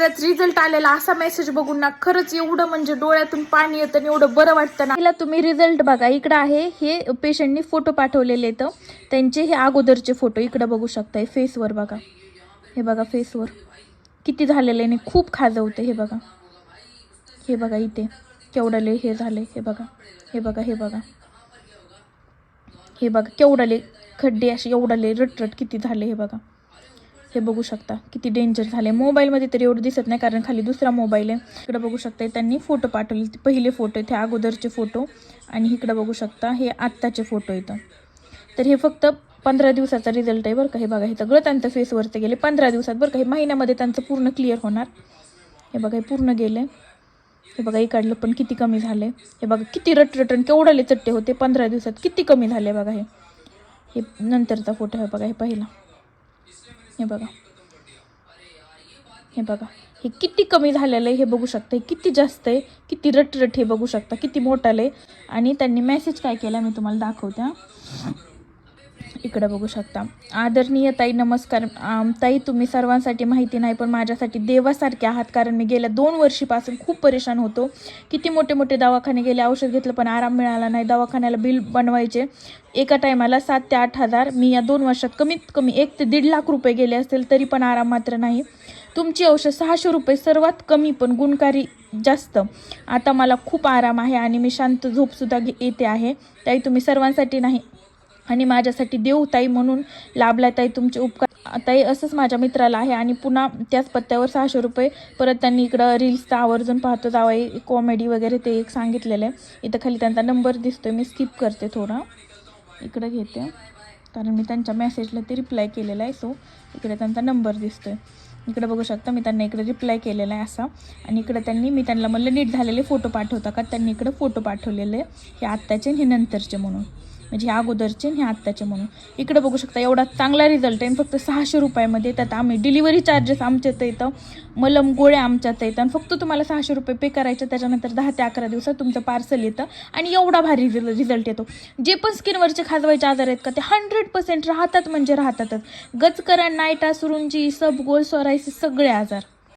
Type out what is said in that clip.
बऱ्याच रिझल्ट आलेला असा मेसेज बघून ना खरंच एवढं म्हणजे डोळ्यातून पाणी येतं आणि एवढं बरं वाटतं ना. तुम्ही रिझल्ट बघा, इकडं आहे हे पेशंटनी फोटो पाठवलेले आहेत त्यांचे, हे अगोदरचे फोटो इकडं बघू शकताय. फेसवर बघा, हे बघा फेसवर किती झालेलं आहे, खूप खाजवते. हे बघा, हे बघा इथे केवढाले हे झाले. हे बघा, हे बघा, हे बघा, हे बघा केवढाले खड्डे असे एवढाले रटरट किती झाले. हे बघा, हे बघू शकता किती डेंजर झाले. मोबाईलमध्ये तरी एवढं दिसत नाही कारण खाली दुसरा मोबाईल आहे. इकडे बघू शकता त्यांनी फोटो पाठवले, पहिले फोटो आहेत हे अगोदरचे फोटो, आणि इकडे बघू शकता हे आत्ताचे फोटो येतं. तर हे फक्त 15 दिवसाचा रिझल्ट आहे बरं का. हे बघा हे सगळं त्यांचं फेसवरचे गेले 15 दिवसात बरं का. हे महिन्यामध्ये त्यांचं पूर्ण क्लिअर होणार. हे बघा हे पूर्ण गेले. हे बघा इकडलं पण किती कमी झाले. हे बघा किती रटरटन केवढाले चट्टे होते 15 दिवसात किती कमी झाले. बघा हे नंतरचा फोटो आहे बघा, हे पहिला. हे बघा, हे बघा हे किती कमी झालेलं आहे हे बघू शकता. किती जास्त आहे, किती रटरट हे बघू शकता, किती मोठालं आहे. आणि त्यांनी मेसेज काय केला मी तुम्हाला दाखवते. इकडे बघू शकता. आदरणीय ताई नमस्कार. ताई तुम्ही सर्वांसाठी माहिती नाही पण माझ्यासाठी देवासारखे आहात, कारण मी गेल्या 2 वर्षीपासून खूप परेशान होतो. किती मोठे मोठे दवाखाने गेले, औषध घेतलं पण आराम मिळाला नाही. दवाखान्याला बिल बनवायचे एका टायमाला 7 ते 8 हजार. मी या 2 वर्षात कमीत कमी 1 ते 1.5 लाख रुपये गेले असतील तरी पण आराम मात्र नाही. तुमची औषध 600 रुपये सर्वात कमी पण गुणकारी जास्त. आता मला खूप आराम आहे आणि मी शांत झोपसुद्धा येते आहे. ताई तुम्ही सर्वांसाठी नाही आणि माझ्यासाठी देऊ ताई म्हणून लाभला ताई, तुमचे उपकार ताई. असंच माझ्या मित्राला आहे आणि पुन्हा त्याच पत्त्यावर 600 रुपये. परत त्यांनी इकडं रील्स तर आवर्जून पाहतो जावाई, कॉमेडी वगैरे ते एक सांगितलेलं आहे. इथं खाली त्यांचा नंबर दिसतोय, मी स्किप करते थोडा, इकडं घेते कारण मी त्यांच्या मेसेजला ते रिप्लाय केलेला आहे. सो इकडे त्यांचा नंबर दिसतोय, इकडे बघू शकता. मी त्यांना इकडे रिप्लाय केलेला आहे असा. आणि इकडे मी त्यांना म्हणलं नीट झालेले फोटो पाठवता का, त्यांनी इकडे फोटो पाठवलेले हे आत्ताचे हे नंतरचे म्हणून, म्हणजे हे अगोदरचे हे आत्ताचे म्हणून. इकडे बघू शकता एवढा चांगला रिझल्ट आहे फक्त 600 रुपयामध्ये. त्यात आम्ही डिलिव्हरी चार्जेस आमच्यात येतं, मलम गोळ्या आमच्यात येतं, आणि फक्त तुम्हाला 600 रुपये पे करायचे. त्याच्यानंतर 10 ते 11 दिवसात तुमचं पार्सल येतं आणि एवढा भारी रिझल्ट येतो. जे पण स्किनवरचे खाजवायचे आजार आहेत का ते 100% राहतात, म्हणजे राहतातच. गचकरण, नायटा, सुरुंची, सबगोल, सोरायसिस सगळे आजार